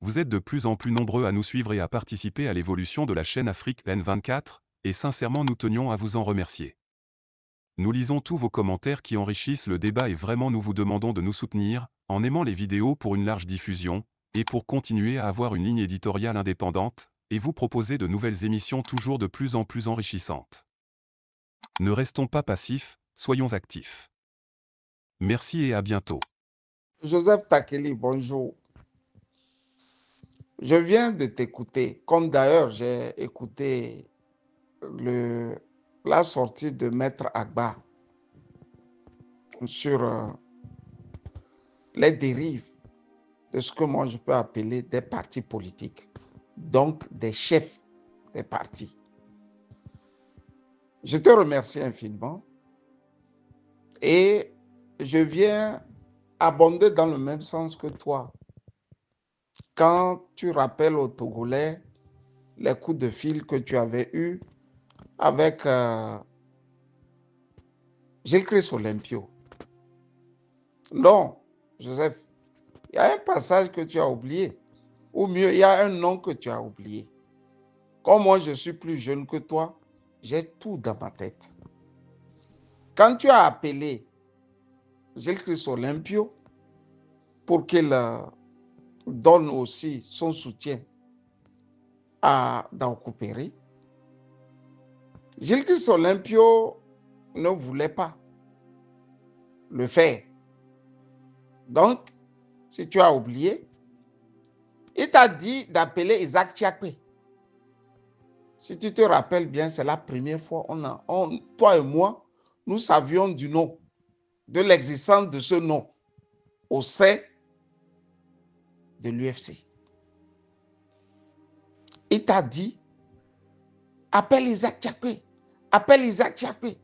Vous êtes de plus en plus nombreux à nous suivre et à participer à l'évolution de la chaîne Afrique N24, et sincèrement nous tenions à vous en remercier. Nous lisons tous vos commentaires qui enrichissent le débat et vraiment nous vous demandons de nous soutenir, en aimant les vidéos pour une large diffusion, et pour continuer à avoir une ligne éditoriale indépendante, et vous proposer de nouvelles émissions toujours de plus en plus enrichissantes. Ne restons pas passifs, soyons actifs. Merci et à bientôt. Joseph Takeli, bonjour. Je viens de t'écouter, comme d'ailleurs j'ai écouté la sortie de Maître Agba sur les dérives de ce que moi je peux appeler des partis politiques, donc des chefs des partis. Je te remercie infiniment et je viens abonder dans le même sens que toi. Quand tu rappelles aux Togolais les coups de fil que tu avais eus avec Gilles-Christ Olympio. Non, Joseph, il y a un passage que tu as oublié. Ou mieux, il y a un nom que tu as oublié. Comme moi, je suis plus jeune que toi, j'ai tout dans ma tête. Quand tu as appelé Gilles-Christ Olympio pour qu'il donne aussi son soutien à Daokoupéry, Gilles-Christ Olympio ne voulait pas le faire. Donc, si tu as oublié, il t'a dit d'appeler Isaac Tchakpe. Si tu te rappelles bien, c'est la première fois toi et moi, nous savions du nom, de l'existence de ce nom au sein de l'UFC. Il t'a dit, appelle Isaac Tchakpe, appelle Isaac Tchakpe.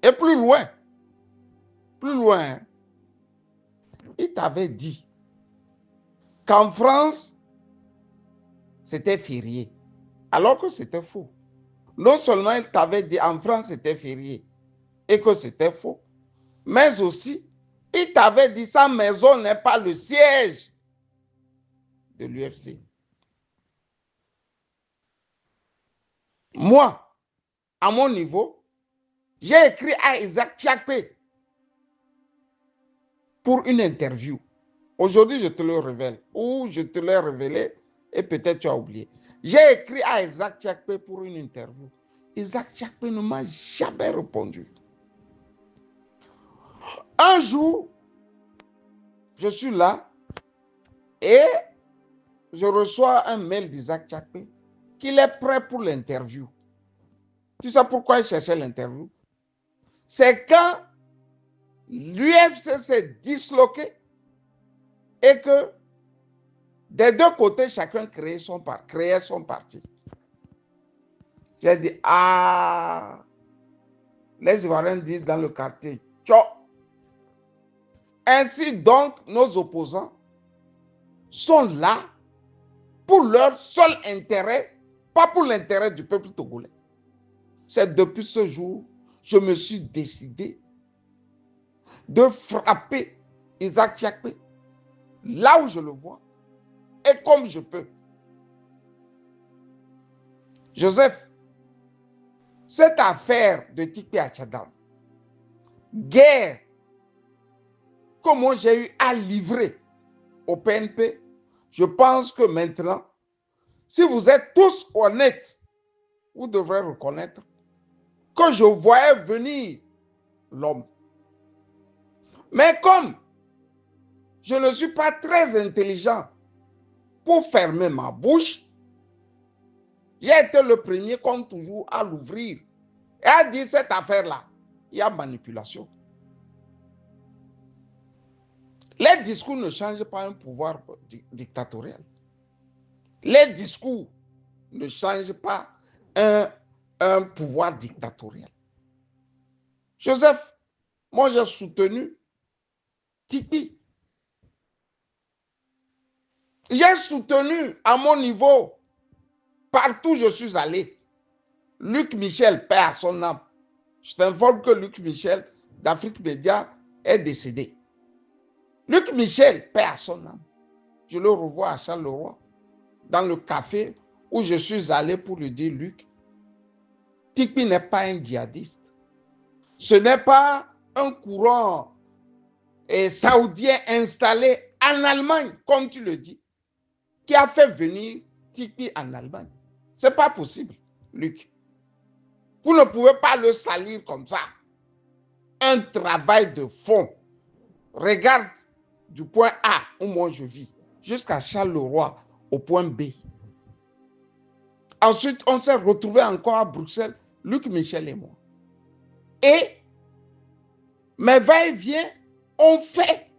Et plus loin, il t'avait dit qu'en France, c'était férié, alors que c'était faux. Non seulement il t'avait dit en France, c'était férié et que c'était faux, mais aussi, il t'avait dit sa maison n'est pas le siège de l'UFC. Moi, à mon niveau, j'ai écrit à Isaac Tchakpe pour une interview. Aujourd'hui, je te le révèle, ou je te l'ai révélé et peut-être tu as oublié. J'ai écrit à Isaac Tchakpe pour une interview. Isaac Tchakpe ne m'a jamais répondu. Un jour, je suis là et je reçois un mail d'Isaac Tchakpe qu'il est prêt pour l'interview. Tu sais pourquoi il cherchait l'interview? C'est quand l'UFC s'est disloqué et que des deux côtés, chacun créait son parti. J'ai dit, les Ivoiriens disent dans le quartier, tcho. Ainsi donc, nos opposants sont là pour leur seul intérêt, pas pour l'intérêt du peuple togolais. C'est depuis ce jour, je me suis décidé de frapper Isaac Tchakpe là où je le vois et comme je peux. Joseph, cette affaire de Tikpi Achadam, guerre, comment j'ai eu à livrer au PNP, je pense que maintenant, si vous êtes tous honnêtes, vous devrez reconnaître que je voyais venir l'homme. Mais comme je ne suis pas très intelligent pour fermer ma bouche, j'ai été le premier, comme toujours, à l'ouvrir et à dire cette affaire-là, il y a manipulation. Les discours ne changent pas un pouvoir dictatorial. Les discours ne changent pas un pouvoir dictatorial. Joseph, moi j'ai soutenu Titi. J'ai soutenu à mon niveau, partout où je suis allé, Luc Michel, paix à son âme. Je t'informe que Luc Michel d'Afrique Média est décédé. Luc Michel, paix à son âme. je le revois à Charleroi, dans le café où je suis allé pour lui dire, Luc, Tikpi n'est pas un djihadiste. Ce n'est pas un courant saoudien installé en Allemagne, comme tu le dis, qui a fait venir Tikpi en Allemagne. Ce n'est pas possible, Luc. Vous ne pouvez pas le salir comme ça. Un travail de fond. Regarde du point A où moi je vis, jusqu'à Charleroi, au point B. Ensuite, on s'est retrouvés encore à Bruxelles, Luc Michel et moi. Et mes va-et-vient ont fait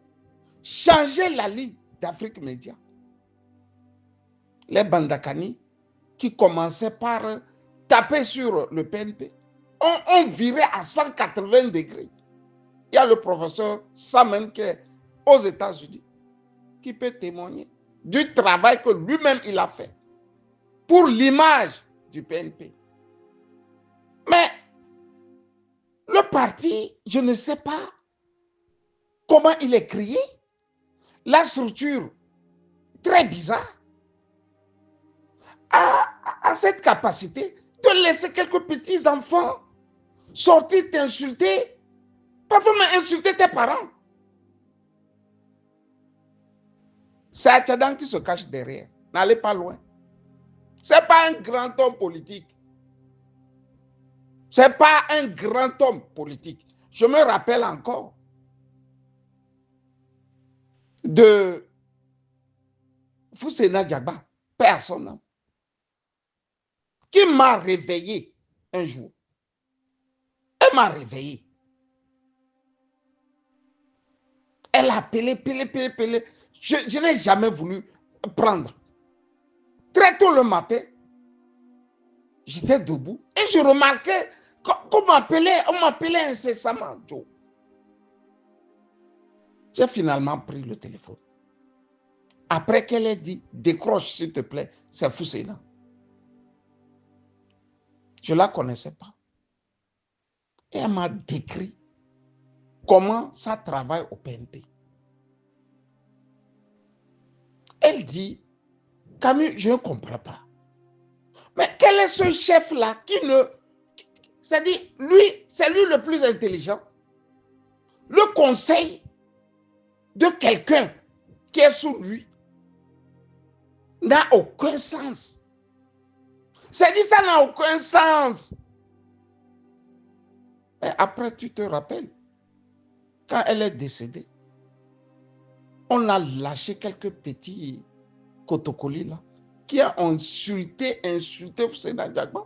changer la ligne d'Afrique Média. Les Bandakani, qui commençaient par taper sur le PNP, ont viré à 180 degrés. Il y a le professeur Samen qui est aux États-Unis, qui peut témoigner du travail que lui-même il a fait pour l'image du PNP. Mais le parti, je ne sais pas comment il est créé, la structure très bizarre a cette capacité de laisser quelques petits enfants sortir t'insulter, parfois même insulter tes parents. C'est Atchadan qui se cache derrière. N'allez pas loin. Ce n'est pas un grand homme politique. Ce n'est pas un grand homme politique. Je me rappelle encore de Foussena Diagba, père son âme, qui m'a réveillé un jour. Elle m'a réveillé. Elle a appelé. Je n'ai jamais voulu prendre. Très tôt le matin, j'étais debout et je remarquais qu'on m'appelait incessamment Joe. J'ai finalement pris le téléphone. Après qu'elle ait dit, décroche s'il te plaît, c'est Foussena. Je ne la connaissais pas. Et elle m'a décrit comment ça travaille au PNP. Elle dit, Camille, je ne comprends pas. Mais quel est ce chef-là qui ne... C'est-à-dire, lui, c'est lui le plus intelligent. Le conseil de quelqu'un qui est sous lui n'a aucun sens. C'est-à-dire, ça n'a aucun sens. Et après, tu te rappelles, quand elle est décédée, on a lâché quelques petits cotocolis là, qui a insulté Foussena Diagba,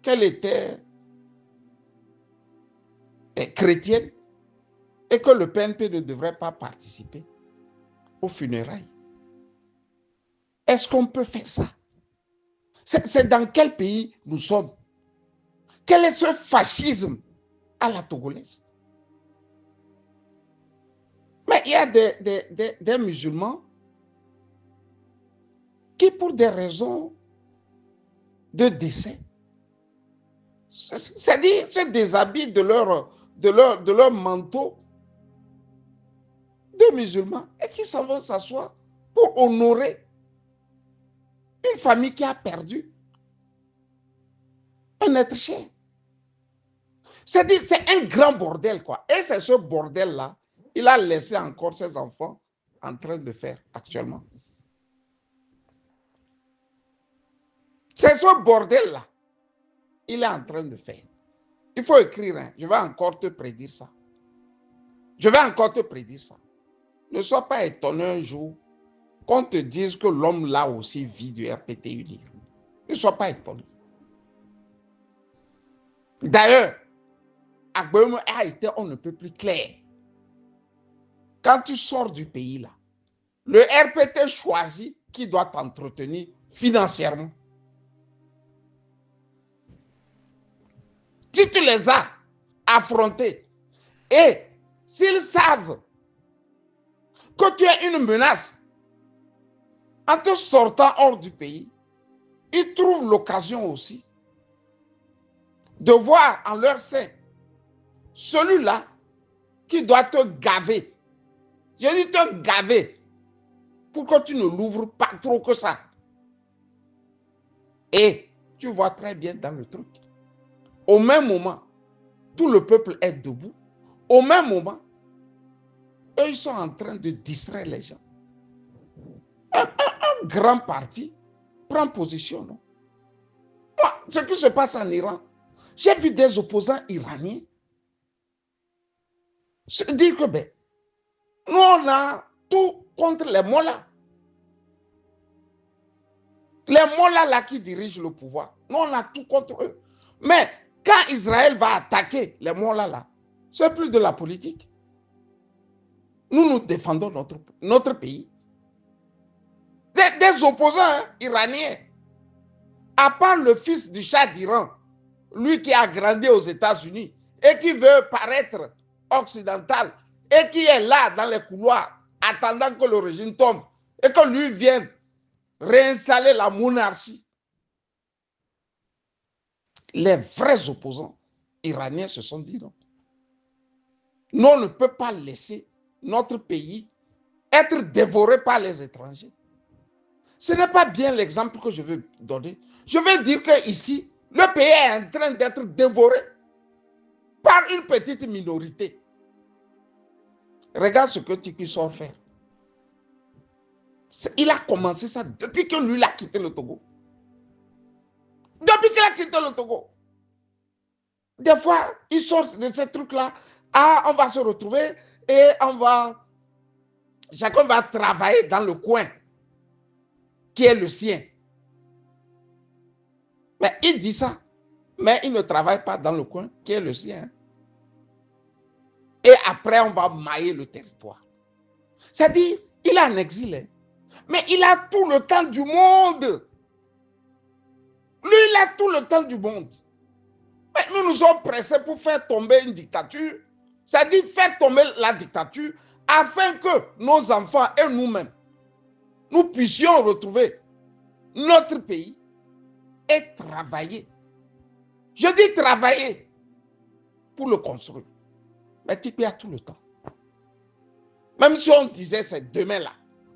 qu'elle était chrétienne et que le PNP ne devrait pas participer aux funérailles. Est-ce qu'on peut faire ça? C'est dans quel pays nous sommes? Quel est ce fascisme à la togolaise? Mais il y a des musulmans qui, pour des raisons de décès, c'est-à-dire se déshabillent de leur manteau de musulmans et qui s'en vont s'asseoir pour honorer une famille qui a perdu un être cher. C'est-à-dire, c'est un grand bordel, quoi. Et c'est ce bordel-là, il a laissé encore ses enfants en train de faire actuellement. C'est ce bordel-là, il est en train de faire. Il faut écrire, hein. Je vais encore te prédire ça. Je vais encore te prédire ça. Ne sois pas étonné un jour qu'on te dise que l'homme là aussi vit du RPT unique. Ne sois pas étonné. D'ailleurs, Agbouemo a été on ne peut plus clair. Quand tu sors du pays là, le RPT choisit qui doit t'entretenir financièrement. Si tu les as affrontés et s'ils savent que tu es une menace en te sortant hors du pays, ils trouvent l'occasion aussi de voir en leur sein celui-là qui doit te gaver. Je dis te gaver Pourquoi tu ne l'ouvres pas trop que ça? Et tu vois très bien dans le truc. Au même moment, tout le peuple est debout. Au même moment, eux, ils sont en train de distraire les gens. Un grand parti prend position, non? Moi, ce qui se passe en Iran, j'ai vu des opposants iraniens se dire que, ben, nous, on a tout contre les mollahs. Les mollahs là qui dirigent le pouvoir, nous, on a tout contre eux. Mais quand Israël va attaquer les mollahs là, c'est plus de la politique. Nous défendons notre pays. Des opposants iraniens, à part le fils du Shah d'Iran, lui qui a grandi aux États-Unis et qui veut paraître occidental et qui est là dans les couloirs attendant que le régime tombe et que lui vienne réinstaller la monarchie. Les vrais opposants iraniens se sont dit non. Nous, on ne peut pas laisser notre pays être dévoré par les étrangers. Ce n'est pas bien l'exemple que je veux donner. Je veux dire qu'ici, le pays est en train d'être dévoré par une petite minorité. Regarde ce que Tikpi sort faire. Il a commencé ça depuis que lui a quitté le Togo. Depuis qu'il a quitté le Togo. Des fois, il sort de ces trucs-là. Ah, on va se retrouver et chacun va travailler dans le coin qui est le sien. Mais il dit ça, mais il ne travaille pas dans le coin qui est le sien. Et après, on va mailler le territoire. C'est-à-dire, il est en exil, mais il a tout le temps du monde. Lui, il a tout le temps du monde. Mais nous nous sommes pressés pour faire tomber une dictature. C'est-à-dire faire tomber la dictature afin que nos enfants et nous-mêmes, nous puissions retrouver notre pays et travailler. Je dis travailler pour le construire. Mais Tikpi a tout le temps. Même si on disait c'est demain là,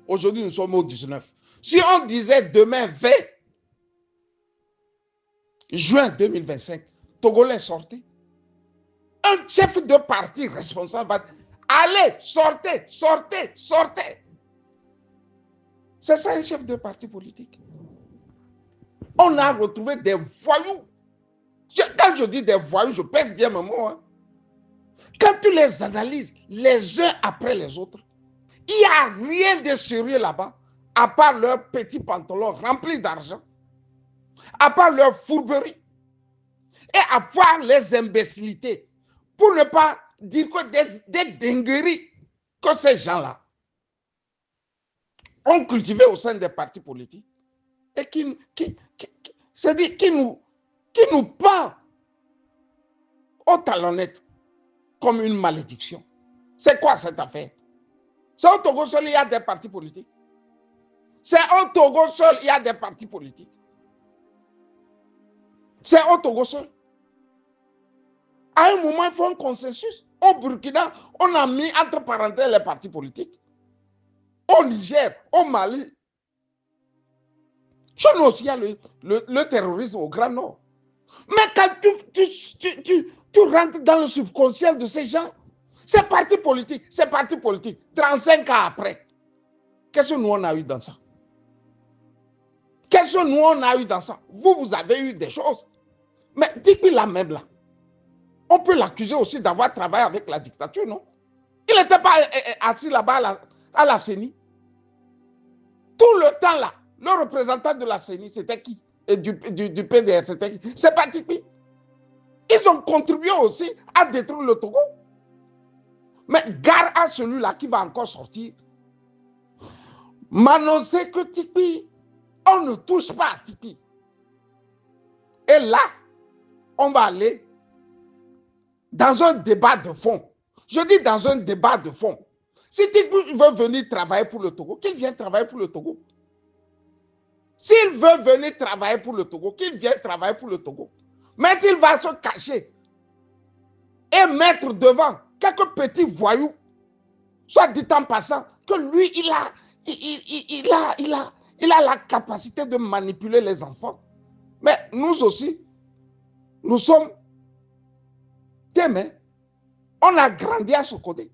aujourd'hui nous sommes au 19. Si on disait demain 20 juin 2025, Togolais sortez. Un chef de parti responsable va dire, allez, sortez, sortez, sortez. C'est ça un chef de parti politique. On a retrouvé des voyous. Quand je dis des voyous, je pèse bien mes mots. Hein. Quand tu les analyses les uns après les autres, il n'y a rien de sérieux là-bas, à part leurs petits pantalons remplis d'argent, à part leur fourberie, et à part les imbécilités, pour ne pas dire que des dingueries que ces gens-là ont cultivé au sein des partis politiques et c'est-à-dire qui nous pend aux talonnettes comme une malédiction. C'est quoi cette affaire? C'est au Togo seul, il y a des partis politiques. C'est au Togo seul, il y a des partis politiques. C'est au Togo seul. À un moment, il faut un consensus. Au Burkina, on a mis entre parenthèses les partis politiques. Au Niger, au Mali. Chez nous aussi, il y a le terrorisme au Grand Nord. Mais quand tu rentres dans le subconscient de ces gens, c'est parti politique, c'est parti politique. 35 ans après, qu'est-ce que nous on a eu dans ça? Qu'est-ce que nous on a eu dans ça? Vous avez eu des choses. Mais Tikpi là même là, on peut l'accuser aussi d'avoir travaillé avec la dictature, non? Il n'était pas assis là-bas à la CENI. Tout le temps là, le représentant de la CENI, c'était qui? Et du PDR, c'était qui? C'est pas Tikpi. Ils ont contribué aussi à détruire le Togo. Mais gare à celui-là qui va encore sortir. M'annoncer que Tikpi, on ne touche pas à Tikpi. Et là, on va aller dans un débat de fond. Je dis dans un débat de fond. Si Tikpi veut venir travailler pour le Togo, qu'il vienne travailler pour le Togo. S'il veut venir travailler pour le Togo, qu'il vienne travailler pour le Togo. Mais s'il va se cacher et mettre devant quelques petits voyous, soit dit en passant que lui, il a la capacité de manipuler les enfants. Mais nous aussi, nous sommes témoins. On a grandi à Sokodé.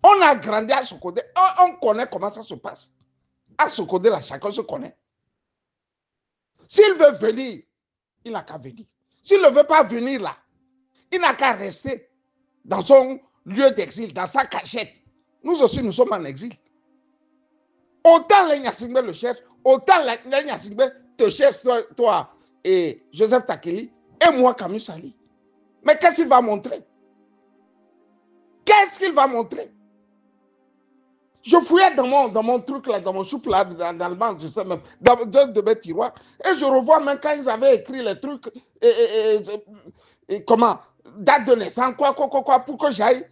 On a grandi à Sokodé. On connaît comment ça se passe. À Sokodé, là, chacun se connaît. S'il veut venir, il n'a qu'à venir. S'il ne veut pas venir là, il n'a qu'à rester dans son lieu d'exil, dans sa cachette. Nous aussi, nous sommes en exil. Autant les Nyasingbe le cherchent, autant les Nyasingbe te cherchent, toi et Joseph Takeli, et moi, Camus Sali. Mais qu'est-ce qu'il va montrer? Qu'est-ce qu'il va montrer? Je fouillais dans mon truc là, dans mon choupe là, dans le banc, je sais même, dans de mes tiroirs, et je revois même quand ils avaient écrit les trucs, et comment, date de naissance, quoi, pour que j'aille,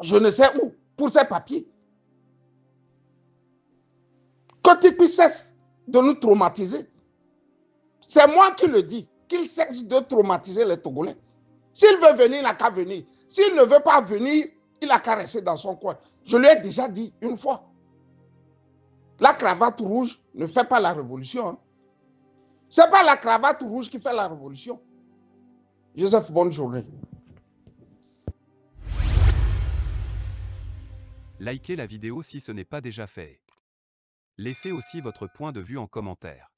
je ne sais où, pour ces papiers. Que tu cesse de nous traumatiser. C'est moi qui le dis, qu'il cesse de traumatiser les Togolais. S'il veut venir, il n'a qu'à venir. S'il ne veut pas venir, il n'a qu'à rester dans son coin. Je lui ai déjà dit une fois. La cravate rouge ne fait pas la révolution. Hein. Ce n'est pas la cravate rouge qui fait la révolution. Joseph, bonne journée. Likez la vidéo si ce n'est pas déjà fait. Laissez aussi votre point de vue en commentaire.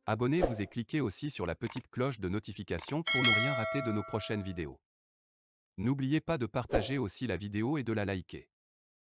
Abonnez-vous et cliquez aussi sur la petite cloche de notification pour ne rien rater de nos prochaines vidéos. N'oubliez pas de partager aussi la vidéo et de la liker.